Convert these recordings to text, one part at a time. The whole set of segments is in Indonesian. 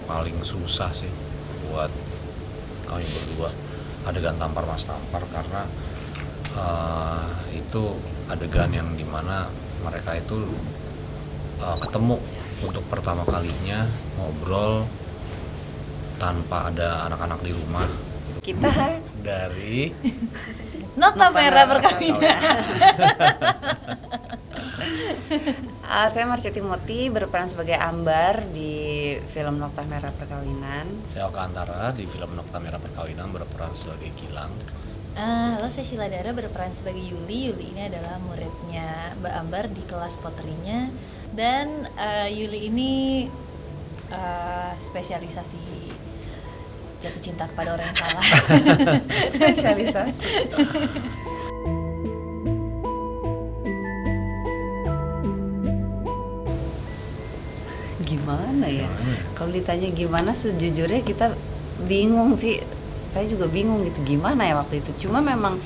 paling susah sih buat kami berdua, adegan tampar mas tampar, karena itu adegan yang dimana mereka itu ketemu untuk pertama kalinya, ngobrol tanpa ada anak-anak di rumah. Kita Dari Nota Merah Perkawinan. Saya Marsha Timothy berperan sebagai Ambar di film Nota Merah Perkawinan. saya Oka Antara di film Nokta Merah Perkawinan berperan sebagai Gilang. Halo, saya Sheila Dara berperan sebagai Yuli. Yuli ini adalah muridnya Mbak Ambar di kelas poterinya. Dan Yuli ini spesialisasi jatuh cinta kepada orang yang salah. Spesialisasi. Gimana ya? Kalau ditanya gimana, sejujurnya kita bingung sih. Saya juga bingung gitu gimana ya waktu itu. Cuma memang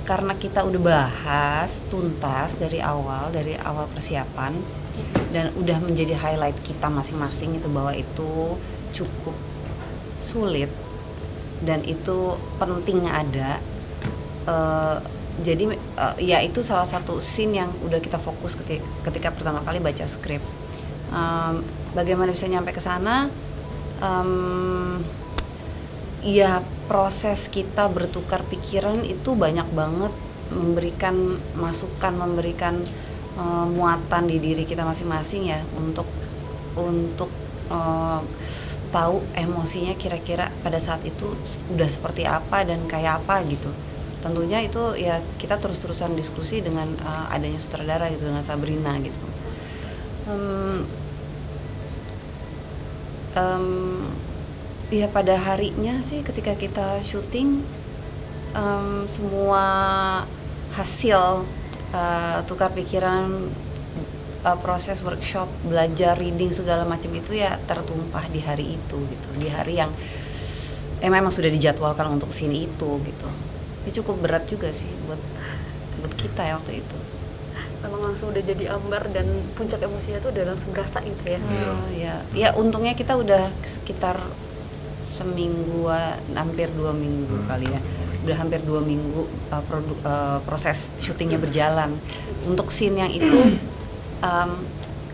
karena kita udah bahas tuntas dari awal persiapan, dan udah menjadi highlight kita masing-masing itu bahwa itu cukup sulit dan itu pentingnya ada. Jadi ya itu salah satu scene yang udah kita fokus ketika pertama kali baca skrip. Bagaimana bisa nyampe ke sana? Ya proses kita bertukar pikiran itu banyak banget, memberikan masukan, memberikan muatan di diri kita masing-masing ya untuk tahu emosinya kira-kira pada saat itu udah seperti apa dan kayak apa gitu. Tentunya itu ya kita terus-terusan diskusi dengan adanya sutradara gitu, dengan Sabrina gitu. Ya pada harinya sih ketika kita syuting, semua hasil tukar pikiran, proses workshop, belajar, reading segala macam itu ya tertumpah di hari itu gitu, di hari yang memang sudah dijadwalkan untuk scene itu gitu. Ini cukup berat juga sih buat kita ya waktu itu. Memang langsung udah jadi Ambar dan puncak emosinya tuh udah langsung berasa gitu ya. Ya untungnya kita udah sekitar semingguan, hampir 2 minggu kali ya. Udah hampir 2 minggu proses syutingnya berjalan. Untuk scene yang itu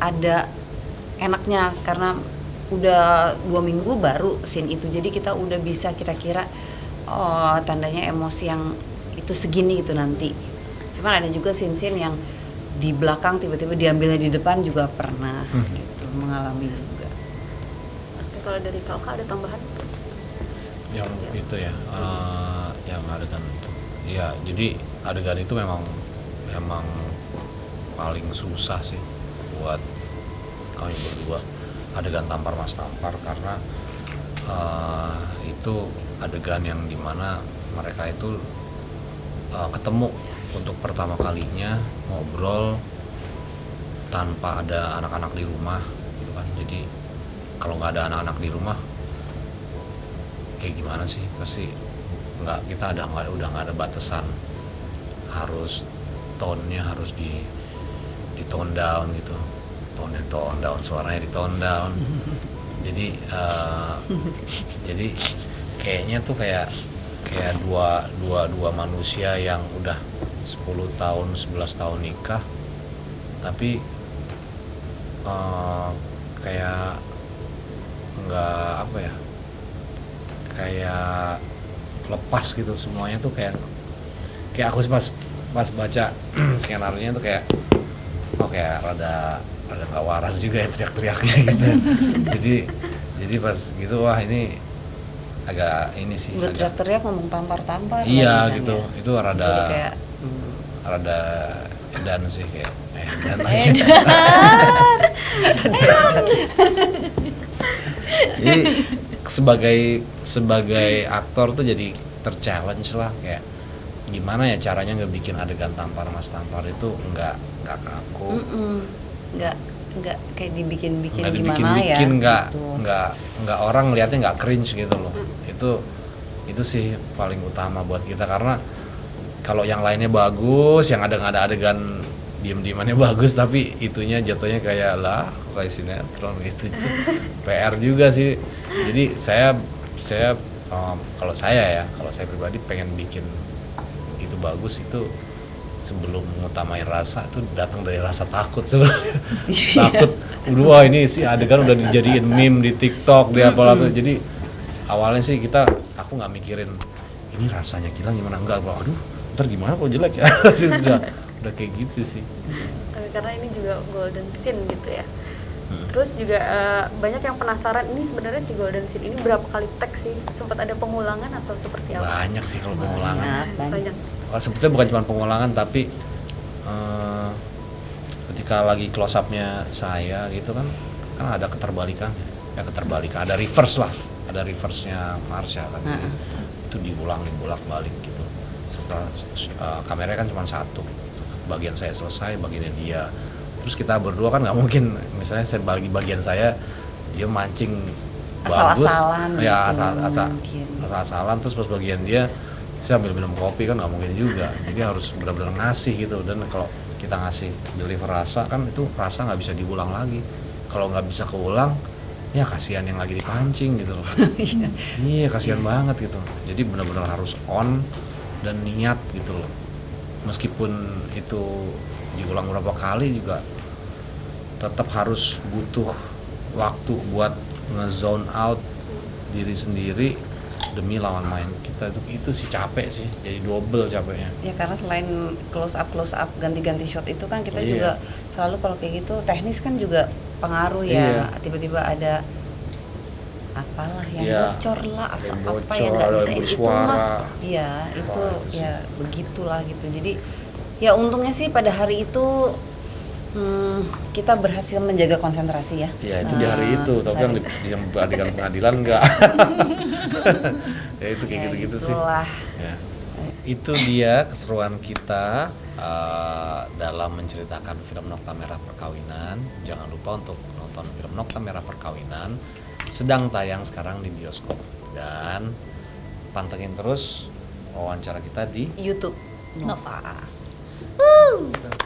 ada enaknya karena udah 2 minggu baru scene itu. Jadi kita udah bisa kira-kira tandanya emosi yang itu segini gitu nanti. Cuman ada juga scene-scene yang di belakang tiba-tiba diambilnya di depan juga pernah gitu, mengalami juga. Oke, kalau dari Kak ada tambahan? Yang itu ya, yang adegan itu ya, jadi adegan itu memang paling susah sih buat kami berdua, adegan tampar mas tampar, karena itu adegan yang dimana mereka itu ketemu untuk pertama kalinya, ngobrol tanpa ada anak-anak di rumah gitu kan. Jadi kalau nggak ada anak-anak di rumah kayak gimana sih, pasti kita udah nggak ada batasan, harus tone-nya harus di tone down gitu, tone down, suaranya di tone down. Jadi kayaknya tuh kayak dua manusia yang udah 10 tahun 11 tahun nikah, tapi kayak nggak apa ya, kayak lepas gitu semuanya tuh, kayak aku sih pas baca skenario-nya tuh kayak kayak rada nggak waras juga ya teriak-teriaknya gitu. jadi pas gitu wah ini agak ini sih, udah teriak-teriak ngomong tampar-tampar iya kan, gitu ya. Itu rada kayak rada edan sih, kayak edan lagi. Jadi sebagai aktor tuh jadi terchallenge lah, kayak gimana ya caranya ngebikin adegan tampar mas tampar itu nggak kaku, nggak kayak dibikin-bikin nggak gimana ya gitu. nggak orang ngeliatnya nggak cringe gitu loh. Itu sih paling utama buat kita, karena kalau yang lainnya bagus, yang ada adegan diem-diemannya bagus tapi itunya jatuhnya kayak lah kayak sinetron gitu. Itu PR juga sih. Jadi saya kalau saya pribadi pengen bikin itu bagus itu sebelum mengutamain rasa tuh datang dari rasa takut sebenarnya. Takut wah ini sih adegan udah dijadiin meme di TikTok di apa-apa. Jadi awalnya sih aku nggak mikirin ini rasanya Gilang gimana, enggak, aduh ntar gimana kalau jelek ya. udah kayak gitu sih. Karena ini juga golden scene gitu ya. Terus juga banyak yang penasaran ini sebenarnya si golden scene ini berapa kali tag sih? Sempat ada pengulangan atau seperti apa? Banyak sih kalau pengulangan. Banyak. Sebetulnya bukan cuma pengulangan tapi ketika lagi close up-nya saya gitu kan ada keterbalikannya. Ada reverse lah. Ada reverse-nya Marsha kan. Itu diulang bolak-balik gitu. Setelah kameranya kan cuma satu. Bagian saya selesai, bagiannya dia. Terus kita berdua kan nggak mungkin misalnya saya bagi bagian saya dia mancing Asal-asalan bagus, ya gitu, asal-asalan terus pas bagian dia saya ambil minum kopi kan nggak mungkin juga. Jadi harus benar-benar ngasih gitu. Dan kalau kita ngasih deliver rasa kan itu rasa nggak bisa diulang lagi. Kalau nggak bisa keulang ya kasihan yang lagi dipancing gitu loh. Iya kasihan banget gitu. Jadi benar-benar harus on dan niat gitu loh. Meskipun itu diulang berapa kali juga tetap harus butuh waktu buat nge-zone out diri sendiri demi lawan main kita. Itu sih capek sih, jadi double capeknya. Ya karena selain close up ganti-ganti shot itu kan kita Iya. juga selalu kalau kayak gitu teknis kan juga pengaruh ya. Iya. Tiba-tiba ada apalah yang Iya. bocor lah atau Yang apa bocor, yang nggak ada bisa yang itu bersuara. mah iya itu itu sih. ya begitulah gitu. Jadi ya untungnya sih pada hari itu kita berhasil menjaga konsentrasi ya. Ya itu di hari itu, tapi kan di adegan pengadilan enggak. Ya itu kayak gitu-gitu sih. Itulah. Ya. Itu dia keseruan kita dalam menceritakan film Nokta Merah Perkawinan. Jangan lupa untuk nonton film Nokta Merah Perkawinan, sedang tayang sekarang di bioskop. Dan pantengin terus wawancara kita di YouTube Nova. Nova.